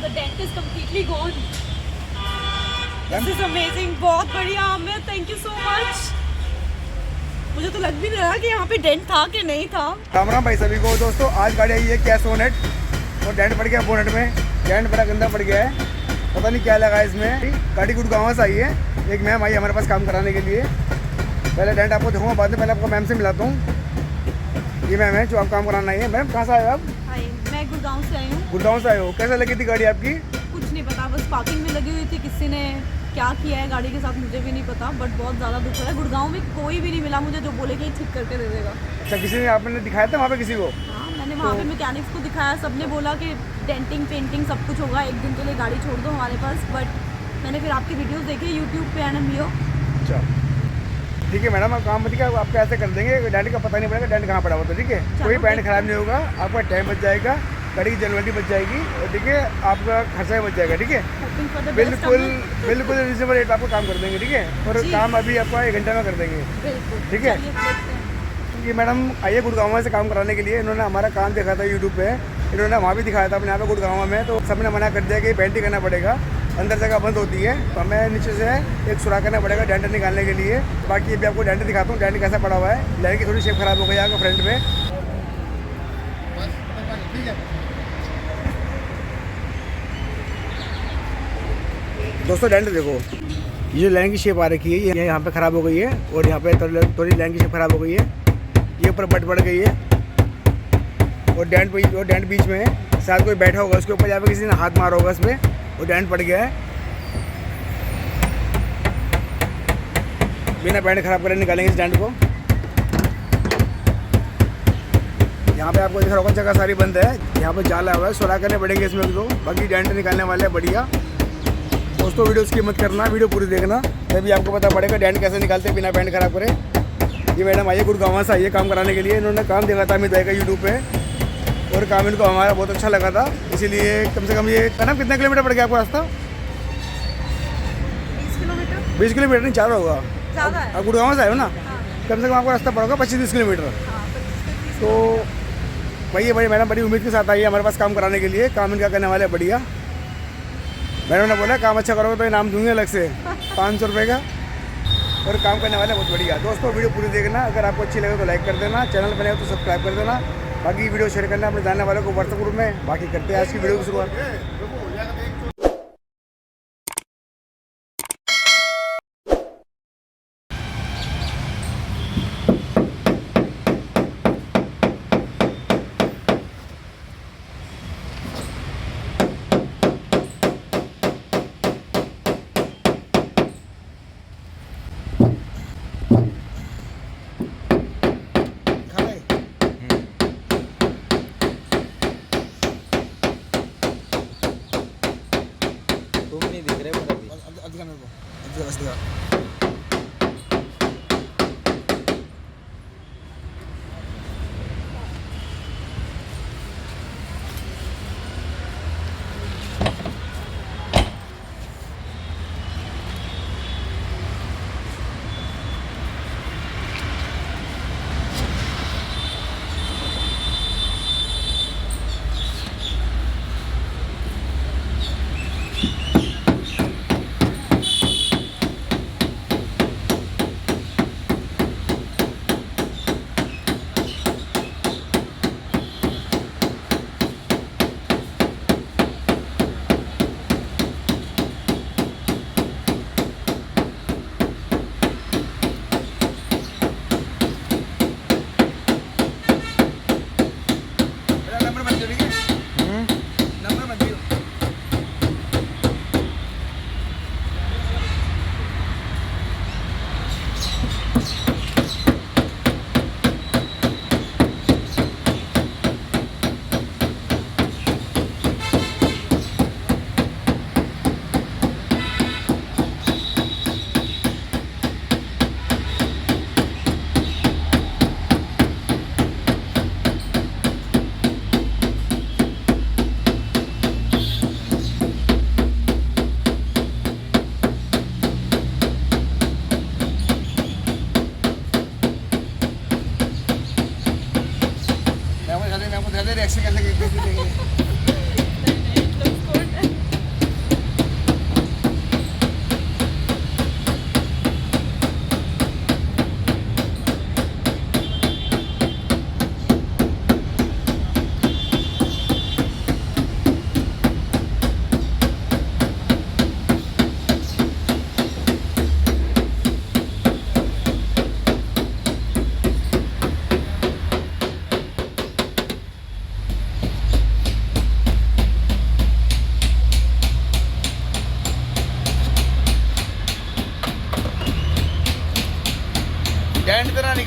The dent is completely gone. This is amazing. बहुत बढ़िया Amit, thank you so much. मुझे तो लग भी नहीं रहा कि यहाँ पे डेंट था कि नहीं था। राम राम भाई सभी को। दोस्तों आज गाड़ी आई है क्या सोनेट और डेंट पड़ गया बोनेट में। डेंट बड़ा गंदा पड़ गया है, पता नहीं क्या लगा इसमें। गाड़ी गुड़गांव से आई है, एक मैम आई हमारे पास काम कराने के लिए। पहले डेंट आपको दिखाऊंगा, बाद में पहले आपको मैम से मिलाता हूँ। ये मैम है जो आप काम कराना आई है। मैम कहाँ से आए हो आप? मैं गुड़गांव से आई हूँ। गुड़गांव से आए हो, कैसे लगी थी गाड़ी आपकी? कुछ नहीं पता, बस पार्किंग में लगी हुई थी। किसी ने क्या किया है गाड़ी के साथ मुझे भी नहीं पता, बट बहुत ज़्यादा दुख रहा है। गुड़गांव में कोई भी नहीं मिला मुझे जो बोले कि ठीक करके दे देगा। अच्छा, किसी ने आपने दिखाया था वहाँ पे किसी को? हाँ, मैंने वहाँ पे मैकेनिक्स को दिखाया, सबने बोला कि डेंटिंग पेंटिंग सब कुछ होगा, एक दिन के लिए गाड़ी छोड़ दो हमारे पास। बट मैंने फिर आपकी वीडियोस देखे यूट्यूब पे एंड लियो। अच्छा ठीक है मैडम, आप काम बताइए, आपको ऐसे कर देंगे, डेंट का पता नहीं पड़ेगा डेंट कहाँ पड़ा हुआ था। ठीक है, कोई पैंट खराब नहीं होगा, आपका टाइम बच जाएगा, गाड़ी की जनवटी बच जाएगी और ठीक है आपका खर्चा बच जाएगा। ठीक है, बिल्कुल बिल्कुल रिजनेबल रेट आपको काम कर देंगे। ठीक है, और काम अभी आपका 1 घंटे में कर देंगे। ठीक है, ये मैडम आइए गुड़गांव से काम कराने के लिए। इन्होंने हमारा काम देखा था यूट्यूब पे, इन्होंने वहाँ भी दिखाया था अपने यहाँ पे गुड़गांव में, तो सबने मना कर दिया कि पेंट ही करना पड़ेगा, अंदर जगह बंद होती है, तो हमें नीचे से एक सुराख करना पड़ेगा डेंट निकालने के लिए। बाकी अभी आपको डेंट दिखाता हूँ, डेंट कैसा पड़ा हुआ है। लाइन की थोड़ी शेप खराब हो गई है फ्रंट में। दोस्तों डेंट देखो, ये लाइन की शेप आ रखी है, ये यहाँ पे ख़राब हो गई है और यहाँ पे थोड़ी लाइन की शेप ख़राब हो गई है, ये ऊपर बट पड़ गई है और डेंट बीच में है। शायद कोई बैठा होगा उसके ऊपर, यहाँ पे किसी ने हाथ मारा होगा इसमें और डेंट पड़ गया है। बिना पेंट खराब करे निकालेंगे इस डेंट को। यहाँ पे आपको दिख रहा होगा जगह सारी बंद है, यहाँ पे जाला हुआ है, सुराख करने पड़ेंगे इसमें तो। बाकी डेंट निकालने वाले हैं बढ़िया। दोस्तों वीडियो स्किप मत करना, वीडियो पूरी देखना, तभी आपको पता पड़ेगा डेंट कैसे निकालते हैं बिना पेंट खराब करे। ये मैडम आइए गुड़गांव से आइए काम कराने के लिए। इन्होंने काम देखा था अमित भाई का यूट्यूब पे और काम इनको हमारा बहुत अच्छा लगा था, इसीलिए कम से कम ये मैडम कितना किलोमीटर पड़ गया आपको रास्ता? 20 किलोमीटर नहीं, ज़्यादा होगा। आप गुड़गांव से आए हो ना? कम से कम आपको रास्ता पड़ेगा 25-30 किलोमीटर। तो वही बड़ी मैडम बड़ी उम्मीद के साथ आई है हमारे पास काम कराने के लिए। काम इनका करने वाले बढ़िया। मैडम ने बोला काम अच्छा करोगे तो इनाम दूंगे अलग से 500 रुपये का, और काम करने वाले बहुत बढ़िया। दोस्तों वीडियो पूरी देखना, अगर आपको अच्छी लगे तो लाइक कर देना, चैनल बने हो तो सब्सक्राइब कर देना, बाकी वीडियो शेयर करना अपने जानने वालों को व्हाट्सएप ग्रुप में। बाकी करते हैं आज की वीडियो की शुरुआत। रिएक्शन कैसे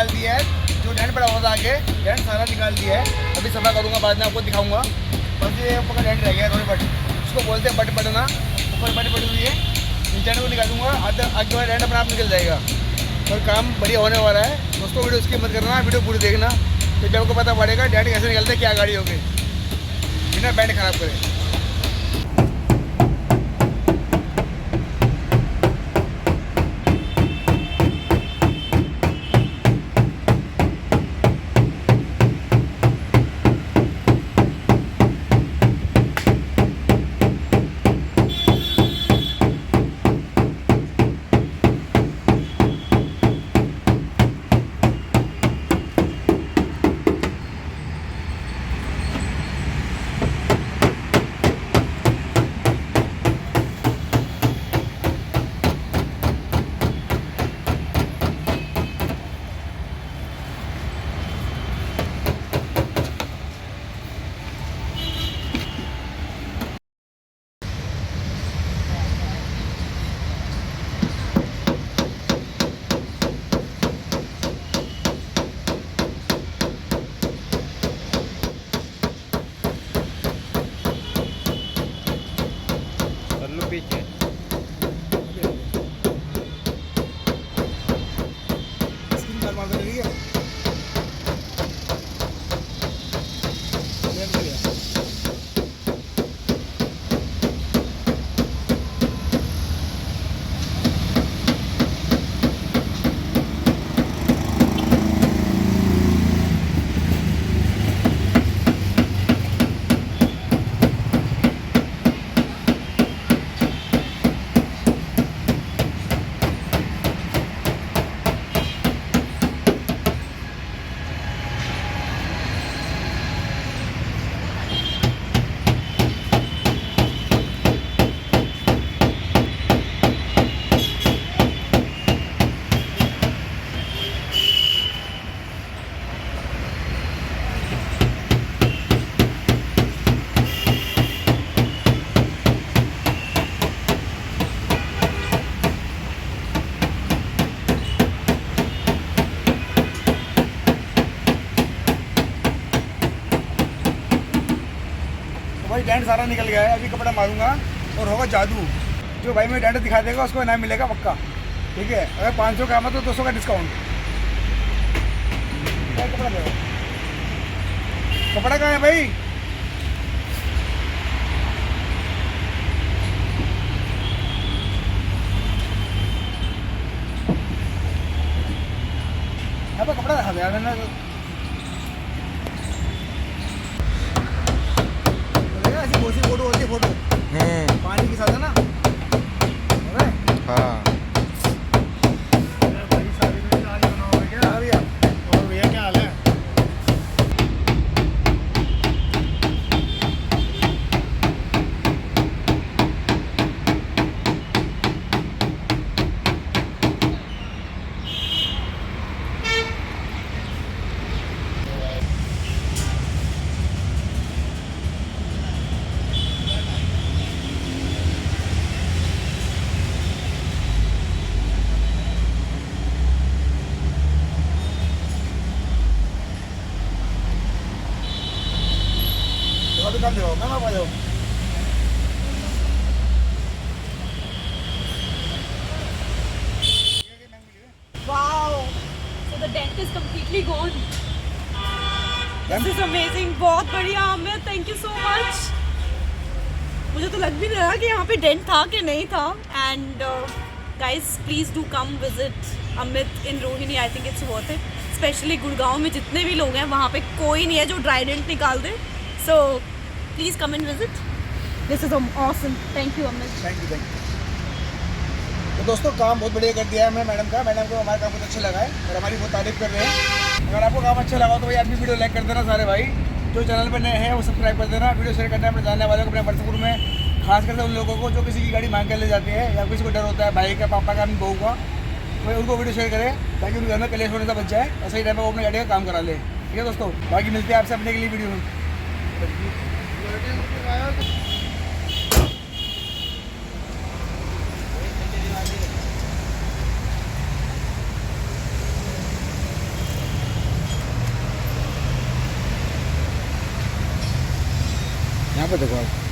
निकाल दिया है, जो डेंट पड़ा हुआ था आगे डेंट सारा निकाल दिया है। अभी सफा करूँगा, बाद में आपको दिखाऊंगा। बस ये ऊपर का डेंट रह गया है, थोड़ी बट उसको बोलते हैं बट बटना, ऊपर बट पड़ी हुई है, इन डेंट को निकालूंगा, आगे वाला डेंट अपने आप निकल जाएगा और काम बढ़िया होने वाला है। दोस्तों वीडियो उसकी मत करना, वीडियो पूरी देखना, तो जब आपको पता पड़ेगा डेंट कैसे निकलते हैं, क्या गाड़ी होगी बिना बैंड खराब करे। भाई डेंट सारा निकल गया है, अभी कपड़ा मारूंगा और होगा जादू। जो भाई मैं डेंट दिखा देगा उसको इनाम मिलेगा पक्का, ठीक है। अगर 500 का आमा तो 200 का डिस्काउंट। कपड़ा दे, कपड़ा कहाँ है भाई? यहाँ पर कपड़ा दिखा दे यार, मैंने ऐसी बहुत सी फोटो होती है, फोटो पानी के साथ है ना। हाँ भाई शादी में आज बना हुआ है क्या भैया? और भैया क्या हाल है? दुकान देखो, मैं आ जाओ। Wow, so the dent is completely gone. This is amazing. बहुत बढ़िया Amit, thank you so much. मुझे तो लग भी नहीं रहा कि यहाँ पे डेंट था कि नहीं था। And guys please do come visit Amit in Rohini, I think it's worth it. Specially Gurgaon में जितने भी लोग हैं वहाँ पे कोई नहीं है जो ड्राई डेंट निकाल दे। So please come and visit, this is awesome. Thank you Amit. Thank you. तो दोस्तों काम बहुत बढ़िया कर दिया है मैडम का। मैडम को हमारा काम बहुत अच्छा लगा है और हमारी बहुत तारीफ कर रहे हैं। अगर आपको काम अच्छा लगा तो भाई आप भी वीडियो लाइक कर देना सारे भाई। जो चैनल पर नए हैं वो सब्सक्राइब कर देना, वीडियो शेयर करना अपने जानने वालों को, अपने व्हाट्सएप ग्रुप में, खास करके उन लोगों को जो किसी की गाड़ी मांग कर ले जाते हैं या किसी को डर होता है भाई का, पापा का, अपनी बहू का, तो उनको वीडियो शेयर करें ताकि उनके घर में कलेश होने से बच जाए और सही टाइम पर वो अपनी गाड़ी का काम करा ले। ठीक है दोस्तों, बाकी मिलते हैं आपसे अपने के लिए वीडियो में। पे देखो आप।